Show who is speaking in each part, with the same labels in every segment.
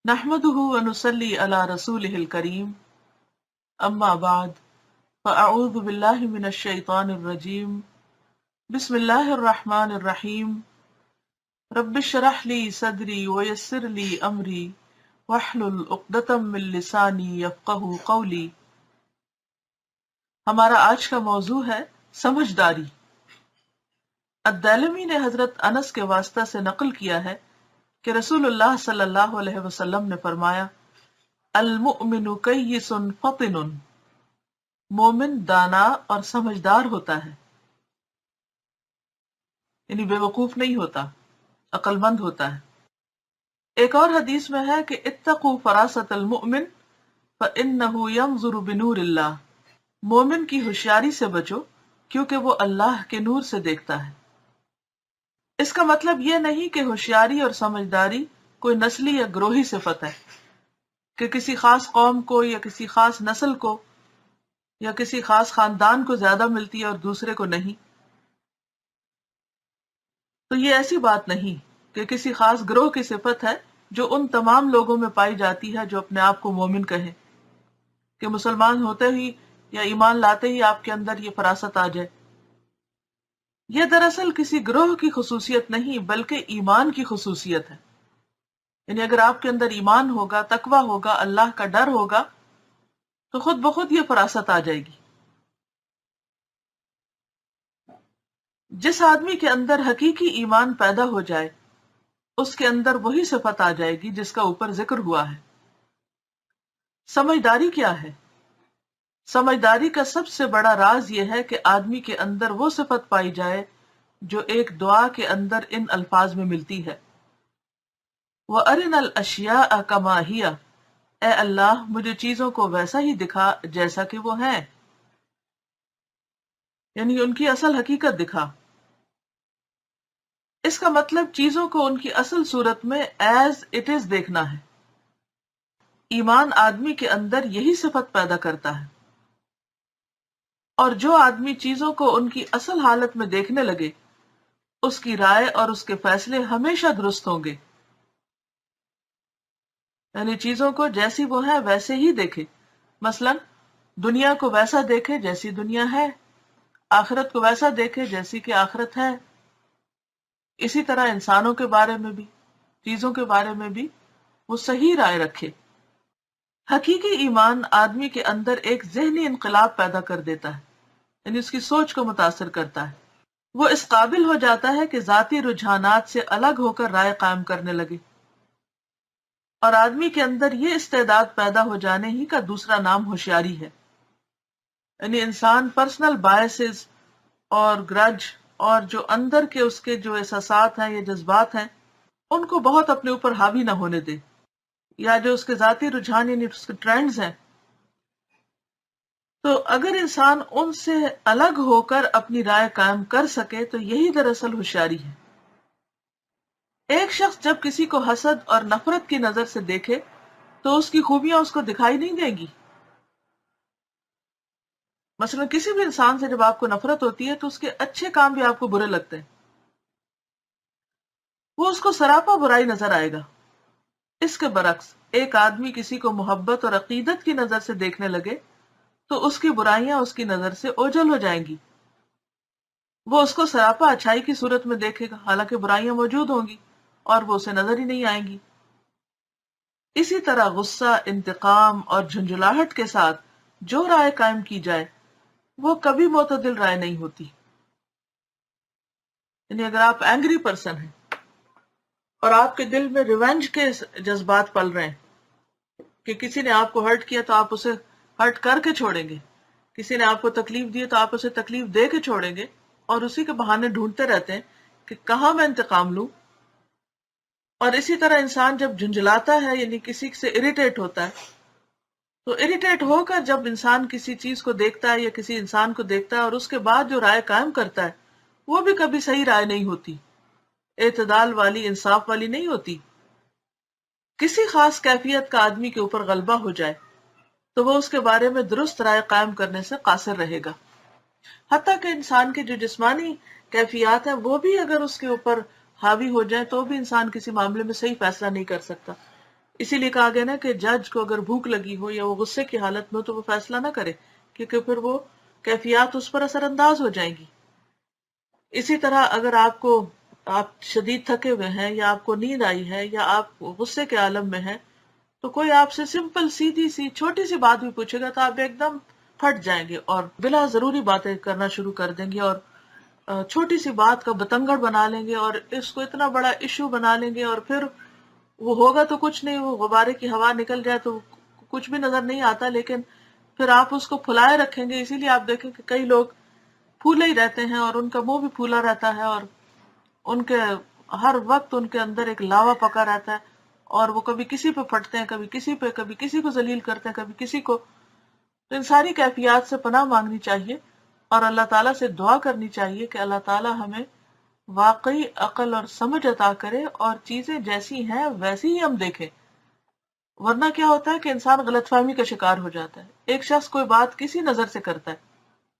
Speaker 1: نحمده ونصلي على رسوله الكريم اما بعد فاعوذ بالله من الشيطان الرجيم بسم الله الرحمن الرحيم رب اشرح لي صدري ويسر لي امري واحلل عقدة من لساني يفقهوا قولي۔ ہمارا آج کا موضوع ہے سمجھداری۔ الدارمی نے حضرت انس کے واسطہ سے نقل کیا ہے کہ رسول اللہ صلی اللہ علیہ وسلم نے فرمایا، المؤمن کیس فطن، مومن دانا اور سمجھدار ہوتا ہے، یعنی بے وقوف نہیں ہوتا، عقل مند ہوتا ہے۔ ایک اور حدیث میں ہے کہ اتقوا فراست المؤمن فانہ ینظر بنور اللہ، مومن کی ہوشیاری سے بچو کیونکہ وہ اللہ کے نور سے دیکھتا ہے۔ اس کا مطلب یہ نہیں کہ ہوشیاری اور سمجھداری کوئی نسلی یا گروہی صفت ہے، کہ کسی خاص قوم کو یا کسی خاص نسل کو یا کسی خاص خاندان کو زیادہ ملتی ہے اور دوسرے کو نہیں۔ تو یہ ایسی بات نہیں کہ کسی خاص گروہ کی صفت ہے جو ان تمام لوگوں میں پائی جاتی ہے جو اپنے آپ کو مومن کہیں، کہ مسلمان ہوتے ہی یا ایمان لاتے ہی آپ کے اندر یہ فراست آ جائے۔ یہ دراصل کسی گروہ کی خصوصیت نہیں بلکہ ایمان کی خصوصیت ہے۔ یعنی اگر آپ کے اندر ایمان ہوگا، تقوی ہوگا، اللہ کا ڈر ہوگا، تو خود بخود یہ فراست آ جائے گی۔ جس آدمی کے اندر حقیقی ایمان پیدا ہو جائے اس کے اندر وہی صفت آ جائے گی جس کا اوپر ذکر ہوا ہے۔ سمجھداری کیا ہے؟ سمجھداری کا سب سے بڑا راز یہ ہے کہ آدمی کے اندر وہ صفت پائی جائے جو ایک دعا کے اندر ان الفاظ میں ملتی ہے، وَأَرِنَا الْأَشْيَاءَ كَمَا هِيَ، اے اللہ مجھے چیزوں کو ویسا ہی دکھا جیسا کہ وہ ہیں، یعنی ان کی اصل حقیقت دکھا۔ اس کا مطلب چیزوں کو ان کی اصل صورت میں ایز اٹ از دیکھنا ہے۔ ایمان آدمی کے اندر یہی صفت پیدا کرتا ہے، اور جو آدمی چیزوں کو ان کی اصل حالت میں دیکھنے لگے اس کی رائے اور اس کے فیصلے ہمیشہ درست ہوں گے، یعنی چیزوں کو جیسی وہ ہے ویسے ہی دیکھے۔ مثلا دنیا کو ویسا دیکھے جیسی دنیا ہے، آخرت کو ویسا دیکھے جیسی کہ آخرت ہے۔ اسی طرح انسانوں کے بارے میں بھی، چیزوں کے بارے میں بھی وہ صحیح رائے رکھے۔ حقیقی ایمان آدمی کے اندر ایک ذہنی انقلاب پیدا کر دیتا ہے، یعنی اس کی سوچ کو متاثر کرتا ہے۔ وہ اس قابل ہو جاتا ہے کہ ذاتی رجحانات سے الگ ہو کر رائے قائم کرنے لگے، اور آدمی کے اندر یہ استعداد پیدا ہو جانے ہی کا دوسرا نام ہوشیاری ہے۔ یعنی انسان پرسنل بائسز اور گرج اور جو اندر کے اس کے جو احساسات ہیں یا جذبات ہیں ان کو بہت اپنے اوپر حاوی نہ ہونے دے، یا جو اس کے ذاتی رجحان یعنی اس کے ٹرینڈز ہیں، تو اگر انسان ان سے الگ ہو کر اپنی رائے قائم کر سکے تو یہی دراصل ہوشیاری ہے۔ ایک شخص جب کسی کو حسد اور نفرت کی نظر سے دیکھے تو اس کی خوبیاں اس کو دکھائی نہیں دیں گی۔ مثلا کسی بھی انسان سے جب آپ کو نفرت ہوتی ہے تو اس کے اچھے کام بھی آپ کو برے لگتے ہیں، وہ اس کو سراپا برائی نظر آئے گا۔ اس کے برعکس ایک آدمی کسی کو محبت اور عقیدت کی نظر سے دیکھنے لگے تو اس کی برائیاں اس کی نظر سے اوجھل ہو جائیں گی، وہ اس کو سراپا اچھائی کی صورت میں دیکھے گا، حالانکہ برائیاں موجود ہوں گی اور وہ اسے نظر ہی نہیں آئیں گی۔ اسی طرح غصہ، انتقام اور جھنجھلاہٹ کے ساتھ جو رائے قائم کی جائے وہ کبھی معتدل رائے نہیں ہوتی۔ یعنی اگر آپ اینگری پرسن ہیں اور آپ کے دل میں ریونج کے جذبات پل رہے ہیں کہ کسی نے آپ کو ہرٹ کیا تو آپ اسے ہرٹ کر کے چھوڑیں گے، کسی نے آپ کو تکلیف دی تو آپ اسے تکلیف دے کے چھوڑیں گے، اور اسی کے بہانے ڈھونڈتے رہتے ہیں کہ کہاں میں انتقام لوں۔ اور اسی طرح انسان جب جھنجھلاتا ہے یعنی کسی سے اریٹیٹ ہوتا ہے تو اریٹیٹ ہو کر جب انسان کسی چیز کو دیکھتا ہے یا کسی انسان کو دیکھتا ہے اور اس کے بعد جو رائے قائم کرتا ہے وہ بھی کبھی صحیح رائے نہیں ہوتی، اعتدال والی، انصاف والی نہیں ہوتی۔ کسی خاص کیفیت کا آدمی کے اوپر غلبہ ہو جائے تو وہ اس کے بارے میں درست رائے قائم کرنے سے قاصر رہے گا، حتیٰ کہ انسان کے جو جسمانی کیفیات ہیں وہ بھی اگر اس کے اوپر حاوی ہو جائیں تو بھی انسان کسی معاملے میں صحیح فیصلہ نہیں کر سکتا۔ اسی لیے کہا گیا نا کہ جج کو اگر بھوک لگی ہو یا وہ غصے کی حالت میں ہو تو وہ فیصلہ نہ کرے، کیونکہ پھر وہ کیفیات اس پر اثر انداز ہو جائیں گی۔ اسی طرح اگر آپ شدید تھکے ہوئے ہیں یا آپ کو نیند آئی ہے یا آپ غصے کے عالم میں ہیں، تو کوئی آپ سے سمپل سیدھی سی چھوٹی سی بات بھی پوچھے گا تو آپ ایک دم پھٹ جائیں گے اور بلا ضروری باتیں کرنا شروع کر دیں گے، اور چھوٹی سی بات کا بتنگڑ بنا لیں گے اور اس کو اتنا بڑا ایشو بنا لیں گے، اور پھر وہ ہوگا تو کچھ نہیں، وہ غبارے کی ہوا نکل جائے تو کچھ بھی نظر نہیں آتا، لیکن پھر آپ اس کو پھلائے رکھیں گے۔ اسی لیے آپ دیکھیں کہ کئی لوگ پھولے ہی رہتے ہیں اور ان کا منہ بھی پھولا رہتا ہے، اور ان کے ہر وقت ان کے اندر ایک لاوا پکا رہتا ہے، اور وہ کبھی کسی پہ پھٹتے ہیں، کبھی کسی پہ، کبھی کسی کو ذلیل کرتے ہیں، کبھی کسی کو۔ تو ان ساری کیفیات سے پناہ مانگنی چاہیے اور اللہ تعالیٰ سے دعا کرنی چاہیے کہ اللہ تعالیٰ ہمیں واقعی عقل اور سمجھ عطا کرے اور چیزیں جیسی ہیں ویسی ہی ہم دیکھیں۔ ورنہ کیا ہوتا ہے کہ انسان غلط فہمی کا شکار ہو جاتا ہے۔ ایک شخص کوئی بات کسی نظر سے کرتا ہے،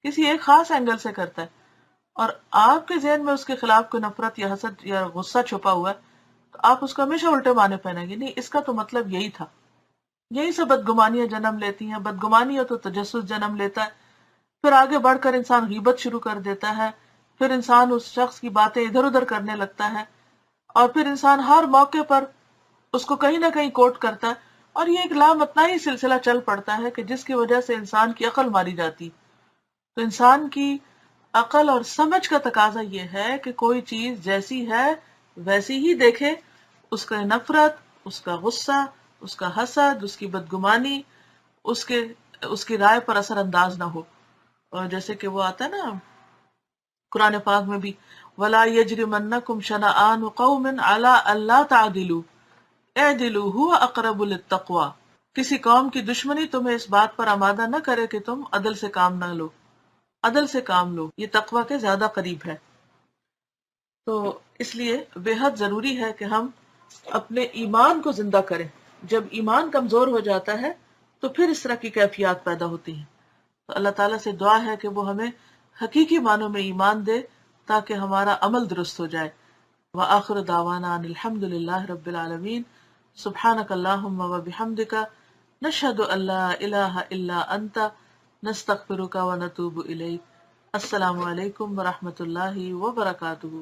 Speaker 1: کسی ایک خاص اینگل سے کرتا ہے، اور آپ کے ذہن میں اس کے خلاف کوئی نفرت یا حسد یا غصہ چھپا ہوا ہے، تو آپ اس کو ہمیشہ الٹے معنی پہنیں گے، نہیں اس کا تو مطلب یہی تھا۔ یہی سے بدگمانیاں جنم لیتی ہیں، بدگمانی ہو تو تجسس جنم لیتا ہے، پھر آگے بڑھ کر انسان غیبت شروع کر دیتا ہے، پھر انسان اس شخص کی باتیں ادھر ادھر کرنے لگتا ہے، اور پھر انسان ہر موقع پر اس کو کہیں نہ کہیں کوٹ کرتا ہے، اور یہ ایک لامتناہی سلسلہ چل پڑتا ہے کہ جس کی وجہ سے انسان کی عقل ماری جاتی۔ تو انسان کی عقل اور سمجھ کا تقاضا یہ ہے کہ کوئی چیز جیسی ہے ویسی ہی دیکھے، اس کا نفرت، اس کا غصہ، اس کا حسد، اس کی بدگمانی اس کی رائے پر اثر انداز نہ ہو۔ اور جیسے کہ وہ آتا ہے نا قرآن پاک میں بھی، وَلَا يَجْرِمَنَّكُمْ شَنَآنُ قَوْمٍ عَلَىٰ أَلَّا تَعْدِلُوا اعْدِلُوا هُوَ أَقْرَبُ لِلتَّقْوَىٰ۔ کسی قوم کی دشمنی تمہیں اس بات پر آمادہ نہ کرے کہ تم عدل سے کام نہ لو، عدل سے کام لو، یہ تقوی کے زیادہ قریب ہے۔ تو اس لیے بے حد ضروری ہے کہ ہم اپنے ایمان کو زندہ کریں۔ جب ایمان کمزور ہو جاتا ہے تو پھر اس طرح کی کیفیات پیدا ہوتی ہیں۔ تو اللہ تعالیٰ سے دعا ہے کہ وہ ہمیں حقیقی معنوں میں ایمان دے تاکہ ہمارا عمل درست ہو جائے۔ وآخر دعوانا ان الحمد للہ رب العالمین۔ سبحانک اللہم وبحمدک، نشہد ان لا الہ الا انت، نستغفرک ونتوب الیک۔ السلام علیکم ورحمۃ اللہ وبرکاتہ۔